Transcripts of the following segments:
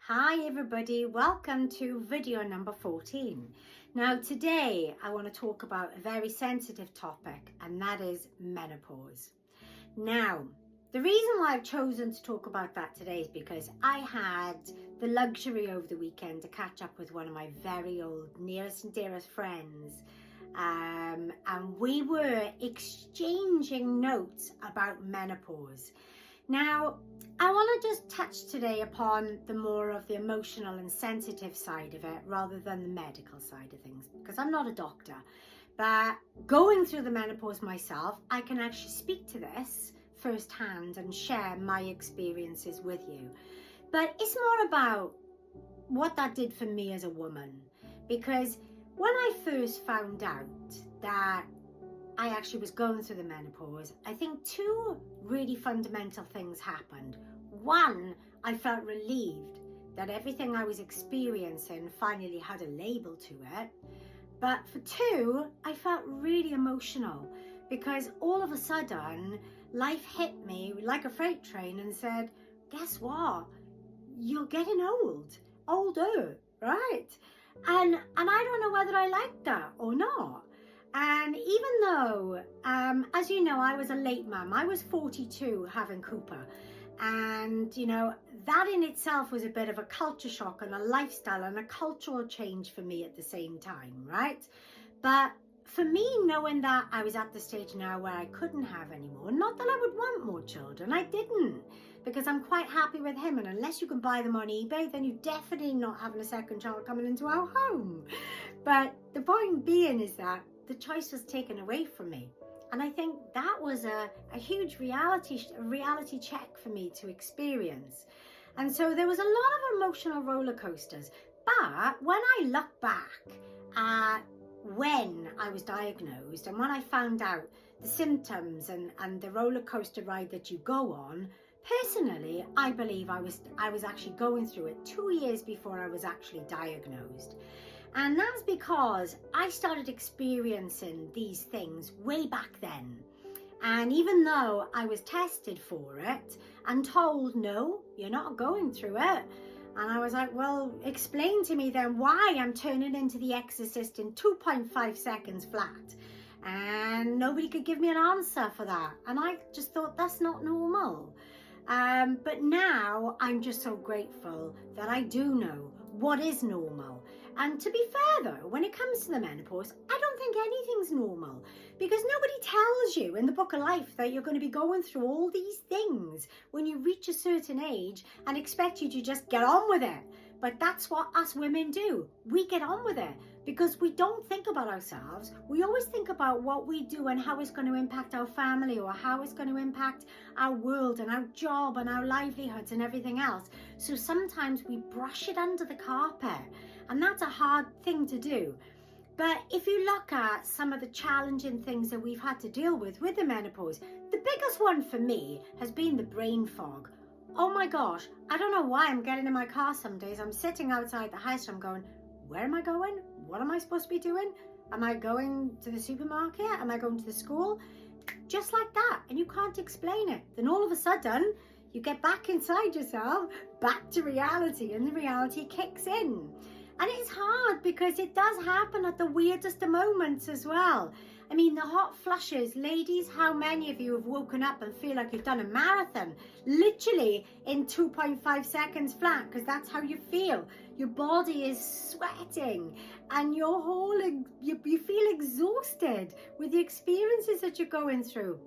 Hi everybody, welcome to video number 14. Now today I want to talk about a very sensitive topic, and that is menopause. Now the reason why I've chosen to talk about that today is because I had the luxury over the weekend to catch up with one of my very old nearest and dearest friends, and we were exchanging notes about menopause. Now, I want to just touch today upon the more of the emotional and sensitive side of it rather than the medical side of things, because I'm not a doctor. But going through the menopause myself, I can actually speak to this firsthand and share my experiences with you. But it's more about what that did for me as a woman, because when I first found out that I actually was going through the menopause, I think two really fundamental things happened. One, I felt relieved that everything I was experiencing finally had a label to it. But for two, I felt really emotional because all of a sudden life hit me like a freight train and said, guess what? You're getting older, right? And I don't know whether I like that or not. And even though, as you know, I was a late mum, I was 42 having Cooper. And, you know, that in itself was a bit of a culture shock and a lifestyle and a cultural change for me at the same time, right? But for me, knowing that I was at the stage now where I couldn't have any more, not that I would want more children, I didn't, because I'm quite happy with him. And unless you can buy them on eBay, then you're definitely not having a second child coming into our home. But the point being is that the choice was taken away from me. And I think that was a huge reality check for me to experience. And so there was a lot of emotional roller coasters. But when I look back at when I was diagnosed and when I found out the symptoms and the roller coaster ride that you go on, personally, I believe I was actually going through it 2 years before I was actually diagnosed. And that's because I started experiencing these things way back then. And even though I was tested for it and told, no, you're not going through it. And I was like, well, explain to me then why I'm turning into the Exorcist in 2.5 seconds flat. And nobody could give me an answer for that. And I just thought, that's not normal. But now I'm just so grateful that I do know what is normal. And to be fair though, when it comes to the menopause, I don't think anything's normal, because nobody tells you in the book of life that you're going to be going through all these things when you reach a certain age and expect you to just get on with it. But that's what us women do. We get on with it because we don't think about ourselves. We always think about what we do and how it's going to impact our family or how it's going to impact our world and our job and our livelihoods and everything else. So sometimes we brush it under the carpet, and that's a hard thing to do. But if you look at some of the challenging things that we've had to deal with the menopause, the biggest one for me has been the brain fog. Oh my gosh, I don't know why I'm getting in my car some days. I'm sitting outside the house and I'm going, where am I going? What am I supposed to be doing? Am I going to the supermarket? Am I going to the school? Just like that. And you can't explain it. Then all of a sudden, you get back inside yourself, back to reality, and the reality kicks in. And it's hard because it does happen at the weirdest of moments as well. I mean, the hot flushes, ladies, how many of you have woken up and feel like you've done a marathon, literally in 2.5 seconds flat, because that's how you feel. Your body is sweating and you feel exhausted with the experiences that you're going through.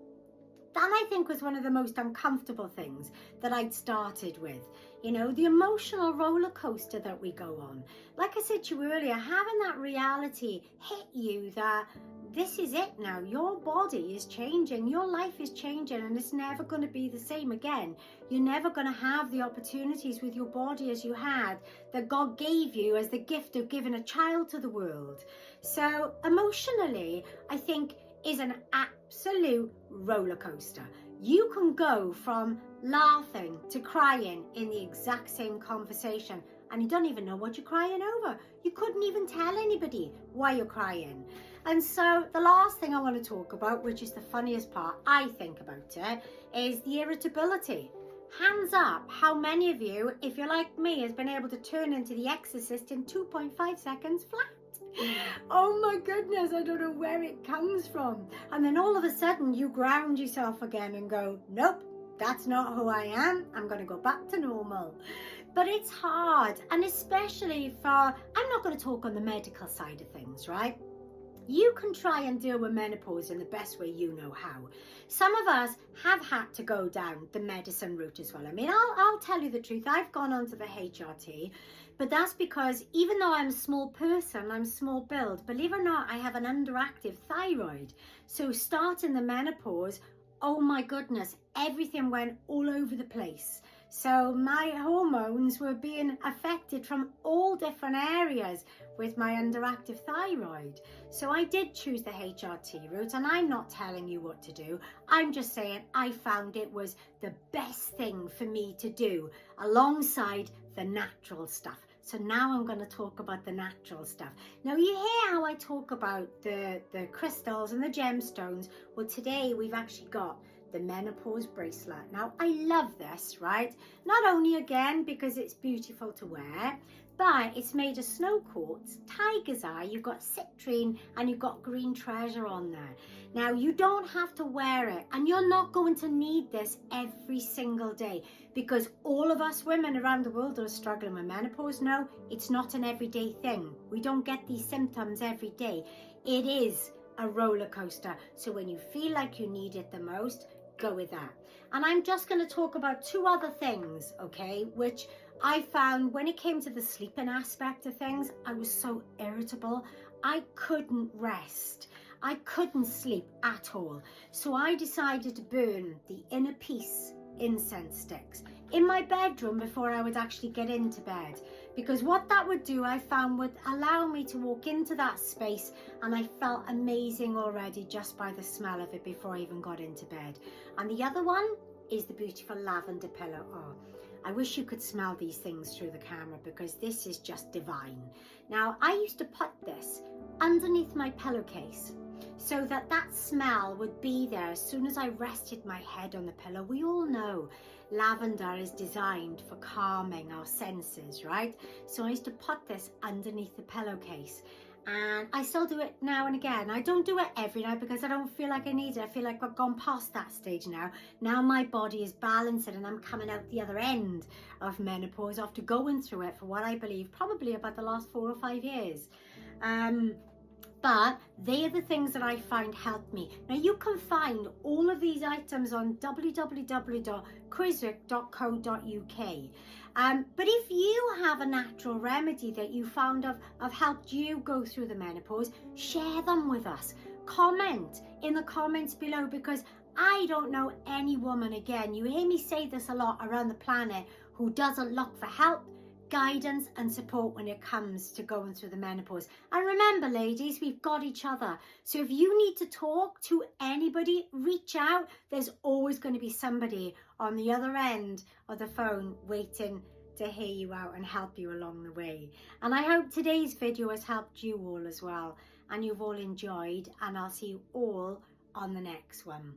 That I think was one of the most uncomfortable things that I'd started with. You know, the emotional roller coaster that we go on. Like I said to you earlier, having that reality hit you that this is it now. Your body is changing, your life is changing, and it's never going to be the same again. You're never going to have the opportunities with your body as you had, that God gave you as the gift of giving a child to the world. So emotionally, I think is an absolute roller coaster. You can go from laughing to crying in the exact same conversation, and you don't even know what you're crying over. You couldn't even tell anybody why you're crying. And so the last thing I want to talk about, which is the funniest part, I think, about it, is the irritability. Hands up, how many of you, if you're like me, has been able to turn into the Exorcist in 2.5 seconds flat? Oh my goodness, I don't know where it comes from. And then all of a sudden you ground yourself again and go, nope, that's not who I am. I'm going to go back to normal. But it's hard, and especially for, I'm not going to talk on the medical side of things, right? You can try and deal with menopause in the best way you know how. Some of us have had to go down the medicine route as well. I mean, I'll tell you the truth. I've gone onto the HRT, but that's because even though I'm a small person, I'm small build, believe it or not, I have an underactive thyroid. So starting the menopause, oh my goodness, everything went all over the place. So my hormones were being affected from all different areas with my underactive thyroid. So I did choose the HRT route, and I'm not telling you what to do. I'm just saying I found it was the best thing for me to do alongside the natural stuff. So now I'm going to talk about the natural stuff. Now you hear how I talk about the crystals and the gemstones. Well, today we've actually got the menopause bracelet. Now I love this, right? Not only again because it's beautiful to wear, but it's made of snow quartz, tiger's eye, you've got citrine, and you've got green treasure on there. Now you don't have to wear it, and you're not going to need this every single day, because all of us women around the world are struggling with menopause. No, it's not an everyday thing. We don't get these symptoms every day. It is a roller coaster. So when you feel like you need it the most, go with that. And I'm just going to talk about two other things, okay, which I found when it came to the sleeping aspect of things, I was so irritable. I couldn't rest. I couldn't sleep at all. So I decided to burn the Inner Peace incense sticks in my bedroom before I would actually get into bed, because what that would do, I found, would allow me to walk into that space, and I felt amazing already just by the smell of it before I even got into bed. And the other one is the beautiful lavender pillow. Oh, I wish you could smell these things through the camera, because this is just divine. Now I used to put this underneath my pillowcase so that that smell would be there as soon as I rested my head on the pillow. We all know lavender is designed for calming our senses, right? So I used to put this underneath the pillowcase, and I still do it now and again. I don't do it every night because I don't feel like I need it. I feel like I've gone past that stage now. Now my body is balancing, and I'm coming out the other end of menopause after going through it for what I believe probably about the last 4 or 5 years. But they are the things that I find help me. Now you can find all of these items on www.quizric.co.uk. But if you have a natural remedy that you found have helped you go through the menopause, share them with us. Comment in the comments below, because I don't know any woman, again, you hear me say this a lot around the planet, who doesn't look for help, guidance and support when it comes to going through the menopause. And remember, ladies, we've got each other. So if you need to talk to anybody, reach out. There's always going to be somebody on the other end of the phone waiting to hear you out and help you along the way. And I hope today's video has helped you all as well, and you've all enjoyed, and I'll see you all on the next one.